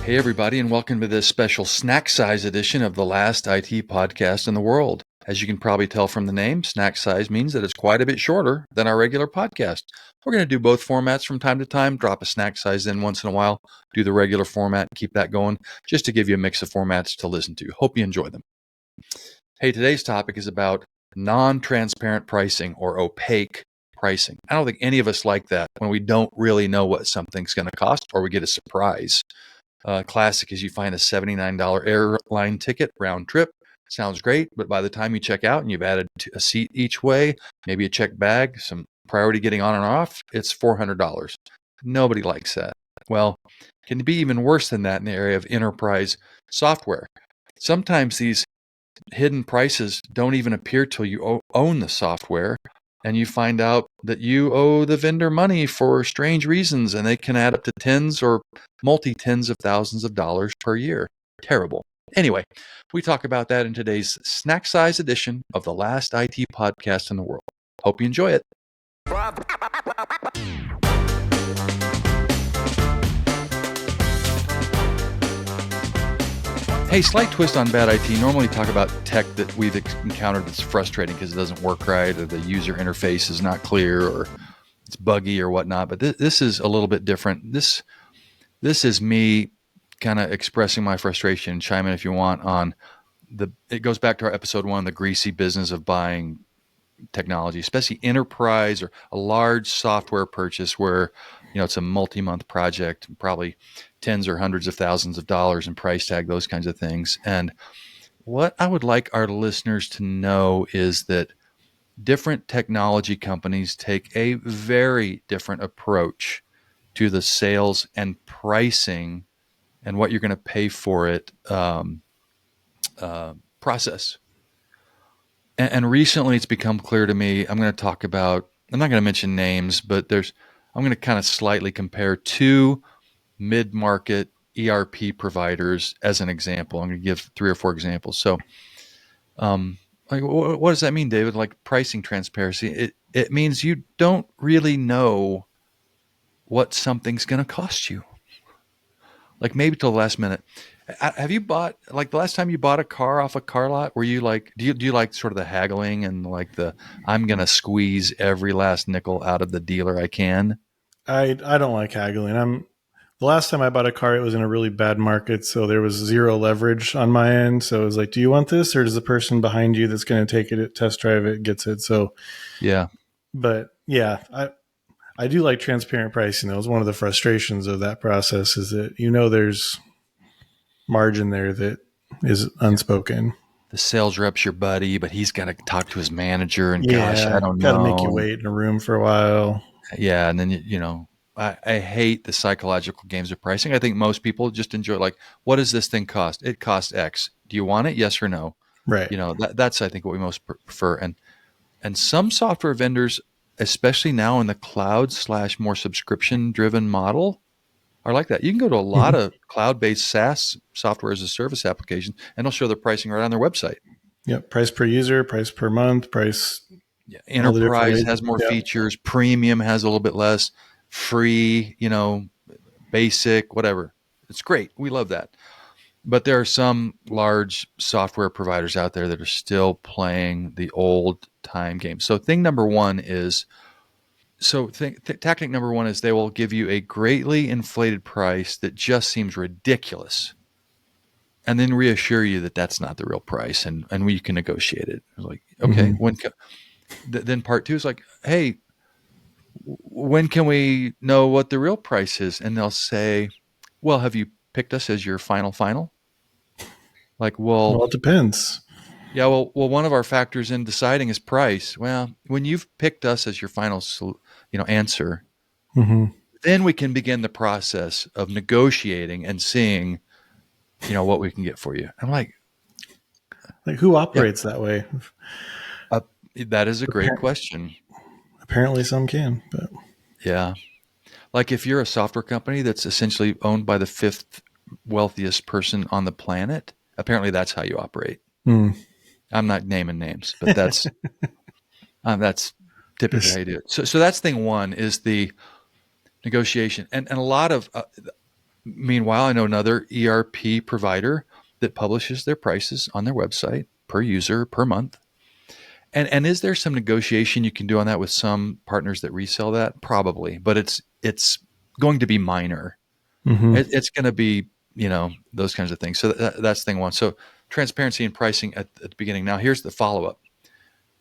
Hey, everybody, and welcome to this special snack size edition of the last IT podcast in the world. As you can probably tell from the name, snack size means that it's quite a bit shorter than our regular podcast. We're going to do both formats from time to time, drop a snack size in once in a while, do the regular format, keep that going, just to give you a mix of formats to listen to. Hope you enjoy them. Hey, today's topic is about non-transparent pricing or opaque pricing. I don't think any of us like that when we don't really know what something's going to cost or we get a surprise. Classic is you find a $79 airline ticket round trip. Sounds great, but by the time you check out and you've added a seat each way, maybe a checked bag, some priority getting on and off, it's $400. Nobody likes that. Well, it can be even worse than that in the area of enterprise software. Sometimes these hidden prices don't even appear till you own the software, and you find out that you owe the vendor money for strange reasons, and they can add up to tens or multi-tens of thousands of dollars per year. Terrible. Anyway, we talk about that in today's snack size edition of the last IT podcast in the world. Hope you enjoy it. Hey, slight twist on bad IT. Normally talk about tech that we've encountered that's frustrating because it doesn't work right, or the user interface is not clear, or it's buggy or whatnot. But this is a little bit different. This is me kind of expressing my frustration. Chime in if you want on it goes back to our episode 1, the greasy business of buying technology, especially enterprise or a large software purchase where, it's a multi-month project, probably tens or hundreds of thousands of dollars in price tag, those kinds of things. And what I would like our listeners to know is that different technology companies take a very different approach to the sales and pricing and what you're going to pay for it process. And recently it's become clear to me, I'm not going to mention names, but I'm going to kind of slightly compare two mid-market ERP providers as an example. I'm going to give 3 or 4 examples. So, what does that mean, David? Like pricing transparency, it means you don't really know what something's going to cost you. Like maybe till the last minute. Have you bought, like the last time you bought a car off a car lot, were you like, do you like sort of the haggling and like I'm going to squeeze every last nickel out of the dealer I can? I don't like haggling. The last time I bought a car, it was in a really bad market, so there was zero leverage on my end. So it was like, do you want this, or does the person behind you that's going to take it, test drive it, gets it? So yeah, but yeah, I do like transparent pricing. That was one of the frustrations of that process, is that there's margin there that is unspoken. the sales rep's your buddy, but he's got to talk to his manager, and gosh, I don't know. Got to make you wait in a room for a while. Yeah, and then I hate the psychological games of pricing. I think most people just enjoy, like, what does this thing cost? It costs X. Do you want it? Yes or no? Right. That's I think what we most prefer. And some software vendors, especially now in the cloud / more subscription driven model, are like that. You can go to a lot of cloud-based SaaS software as a service applications, and they'll show the pricing right on their website. Yep. Price per user, price per month, price. Yeah. Enterprise has more features. Premium has a little bit less. Free, basic, whatever. It's great. We love that. But there are some large software providers out there that are still playing the old time game. So tactic number one is they will give you a greatly inflated price that just seems ridiculous, and then reassure you that that's not the real price, and you can negotiate it. Like, okay, then part 2 is like, hey, when can we know what the real price is? And they'll say, well, have you picked us as your final? Like, well, it depends. Yeah, well, one of our factors in deciding is price. Well, when you've picked us as your final, answer, then we can begin the process of negotiating and seeing, what we can get for you. I'm like who operates that way? That is a great question. Apparently, some can, but yeah, like if you're a software company that's essentially owned by the 5th wealthiest person on the planet, apparently that's how you operate. I'm not naming names, but that's typically how you do it. So that's thing 1 is the negotiation, and a lot of Meanwhile, I know another ERP provider that publishes their prices on their website per user per month. And is there some negotiation you can do on that with some partners that resell that? Probably, but it's going to be minor. Mm-hmm. It's going to be, those kinds of things. So that's thing one. So transparency and pricing at the beginning. Now here's the follow up.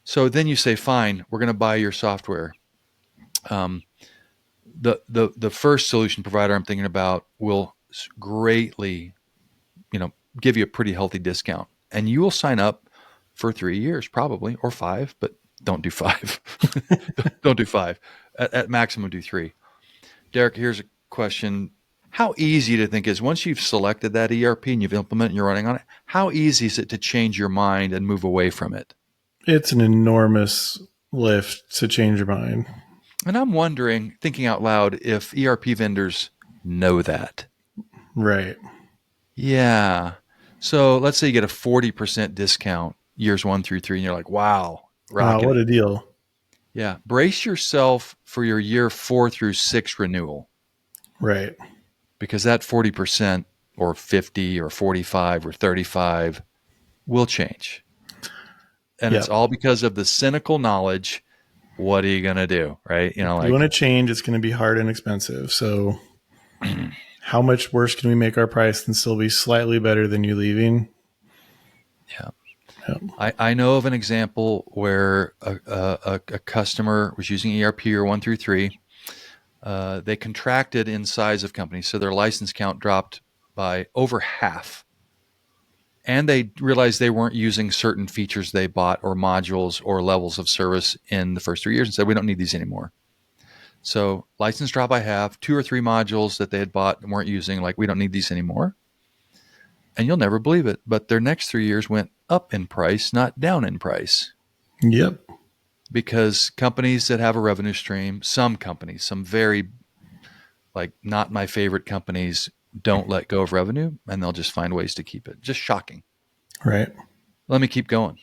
So then you say, fine, we're going to buy your software. The first solution provider I'm thinking about will greatly, give you a pretty healthy discount, and you will sign up for 3 years probably, or 5, but don't do 5. Don't do 5. At maximum, do 3. Derek, here's a question. How easy do you think is, once you've selected that ERP and you've implemented and you're running on it, how easy is it to change your mind and move away from it? It's an enormous lift to change your mind. And I'm wondering, thinking out loud, if ERP vendors know that. Right. Yeah. So let's say you get a 40% discount years 1 through 3, and you're like, wow, rocking What it. a deal. Yeah. Brace yourself for your year 4 through 6 renewal, Right. because that 40% or 50 or 45 or 35 will change. And it's Yep. all because of the cynical knowledge. What are you going to do? Right. If you want to change, it's going to be hard and expensive. So how much worse can we make our price and still be slightly better than you leaving? Yeah. Yep. I know of an example where a customer was using ERP or 1 through 3. They contracted in size of company, so their license count dropped by over half. And they realized they weren't using certain features they bought or modules or levels of service in the first 3 years, and said, we don't need these anymore. So license dropped by half, 2 or 3 modules that they had bought and weren't using, like, we don't need these anymore. And you'll never believe it, but their next 3 years went up in price, not down in price. Yep. Because companies that have a revenue stream, some companies, some very, like, not my favorite companies, don't let go of revenue, and they'll just find ways to keep it. Just shocking. Right. Let me keep going.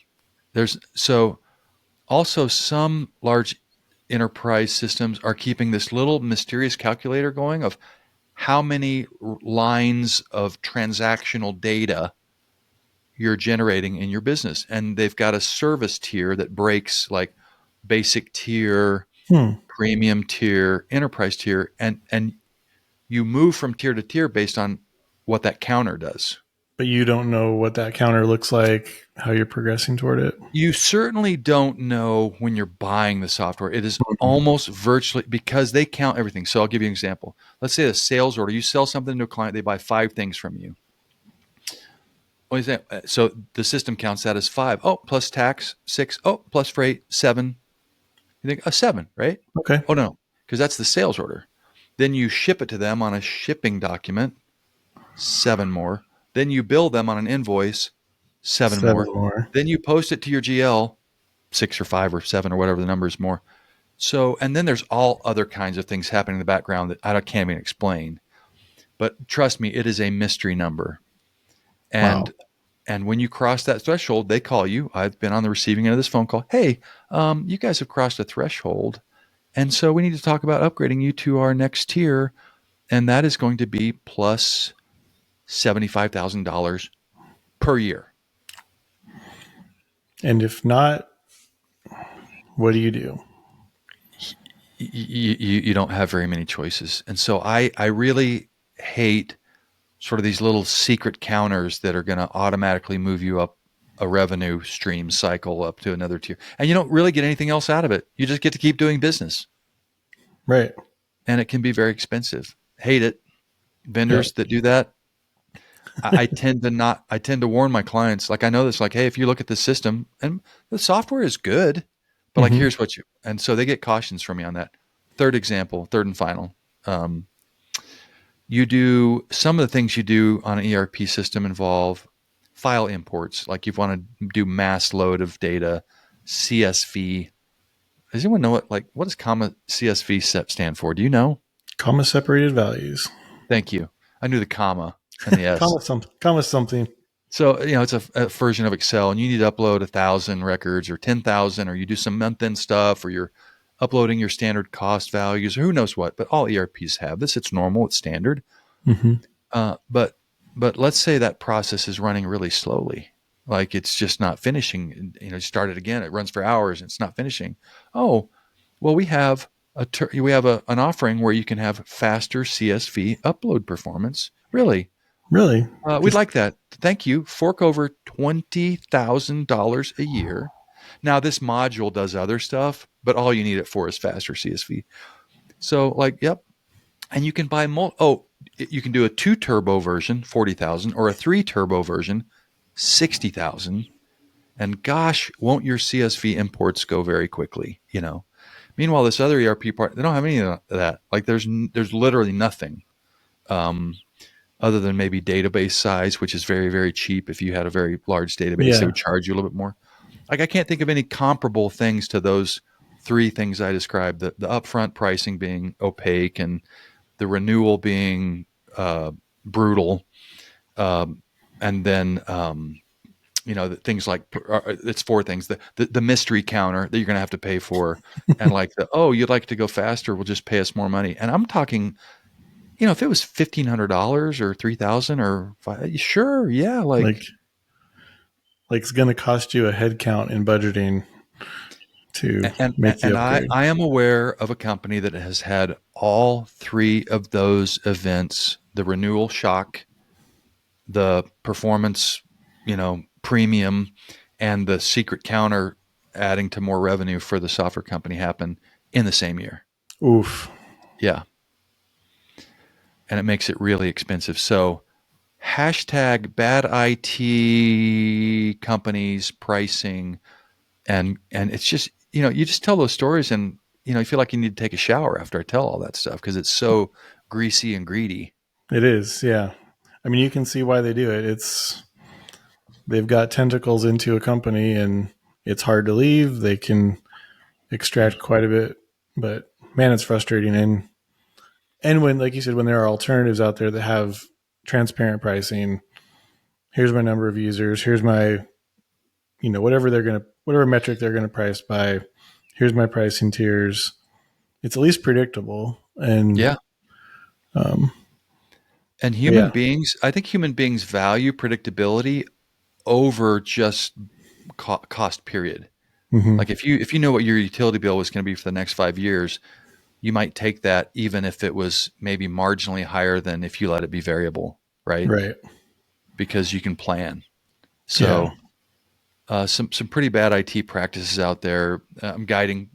So also some large enterprise systems are keeping this little mysterious calculator going of how many lines of transactional data you're generating in your business. And they've got a service tier that breaks, like, basic tier, premium tier, enterprise tier, and you move from tier to tier based on what that counter does. But you don't know what that counter looks like, how you're progressing toward it. You certainly don't know when you're buying the software. It is almost virtually, because they count everything. So I'll give you an example. Let's say a sales order. You sell something to a client, they buy 5 things from you. What is that? So the system counts that as 5. Oh, plus tax, 6. Oh, plus freight, 7. You think, 7, right? Okay. Oh, no, because that's the sales order. Then you ship it to them on a shipping document, 7 more. Then you bill them on an invoice, 7 more. Then you post it to your GL, 6 or 5 or 7 or whatever the number is more. So, and then there's all other kinds of things happening in the background that I can't even explain. But trust me, it is a mystery number. And when you cross that threshold, they call you. I've been on the receiving end of this phone call. Hey, you guys have crossed a threshold, and so we need to talk about upgrading you to our next tier, and that is going to be plus $75,000 per year. And if not, what do you do? You don't have very many choices. And so I really hate sort of these little secret counters that are going to automatically move you up a revenue stream cycle up to another tier. And you don't really get anything else out of it. You just get to keep doing business. Right. And it can be very expensive. Hate it. Vendors that do that. I tend to warn my clients. Like, I know this, like, hey, if you look at the system and the software is good, but like, here's what and so they get cautions from me on that. Third example, third and final. You do some of the things you do on an ERP system involve file imports. Like, you want to do mass load of data, CSV. Does anyone know what does comma CSV stand for? Do you know? Comma separated values. Thank you. I knew the comma and the S. comma something. So, it's a version of Excel, and you need to upload 1,000 records or 10,000, or you do some month-end stuff, or you're uploading your standard cost values, or who knows what. But all ERPs have this. It's normal. It's standard. But let's say that process is running really slowly, like it's just not finishing. You start it again, it runs for hours, and it's not finishing. Oh, well, we have an offering where you can have faster CSV upload performance. Really, Really? we'd Just like that. Thank you. Fork over $20,000 a year. Now, this module does other stuff, but all you need it for is faster CSV. So, like, yep. And you can buy you can do a 2 turbo version, 40,000, or a 3 turbo version, 60,000. And gosh, won't your CSV imports go very quickly? Meanwhile, this other ERP part, they don't have any of that. Like, there's literally nothing. Other than maybe database size, which is very, very cheap. If you had a very large database, they yeah. would charge you a little bit more. Like, I can't think of any comparable things to those three things I described: the upfront pricing being opaque, and the renewal being brutal, and then things like it's four things: the mystery counter that you're going to have to pay for, and like you'd like to go faster, we'll just pay us more money. And I'm talking, if it was $1,500 or 3,000 or sure, yeah, Like it's going to cost you a head count in budgeting to and make the and I upgrade. I am aware of a company that has had all three of those events: the renewal shock, the performance, premium, and the secret counter adding to more revenue for the software company happen in the same year. Oof. Yeah. And it makes it really expensive. So hashtag bad IT companies pricing, and it's just, you just tell those stories, and you feel like you need to take a shower after I tell all that stuff, because it's so greasy and greedy. It is, yeah. I mean, you can see why they do it. They've got tentacles into a company, and it's hard to leave. They can extract quite a bit, but man, it's frustrating. And when, like you said, when there are alternatives out there that have transparent pricing, here's my number of users, here's my, whatever metric they're gonna price by, here's my pricing tiers. It's at least predictable, and Yeah. um, And yeah, I think human beings value predictability over just cost, period. mm-hmm. Like, if you know what your utility bill was going to be for the next 5 years, you might take that even if it was maybe marginally higher than if you let it be variable, right? Right, Because you can plan. yeah. So some pretty bad IT practices out there. I'm guiding.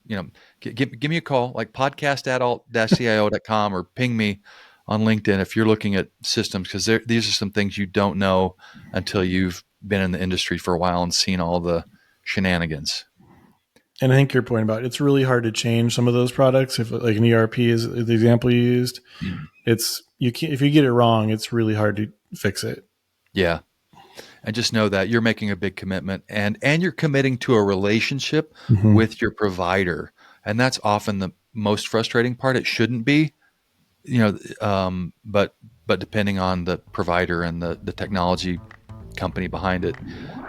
Give me a call, like podcast@alt-cio.com, or ping me on LinkedIn if you're looking at systems, because these are some things you don't know until you've been in the industry for a while and seen all the shenanigans. And I think your point about it's really hard to change some of those products. If like an ERP is the example you used, it's you can't, if you get it wrong, it's really hard to fix it. Yeah. And just know that you're making a big commitment, and you're committing to a relationship Mm-hmm. with your provider. And that's often the most frustrating part. It shouldn't be, but depending on the provider and the technology company behind it,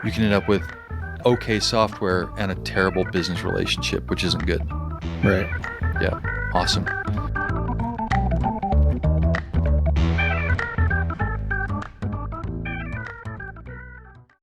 you can end up with okay software and a terrible business relationship, which isn't good. Right. Yeah. Awesome.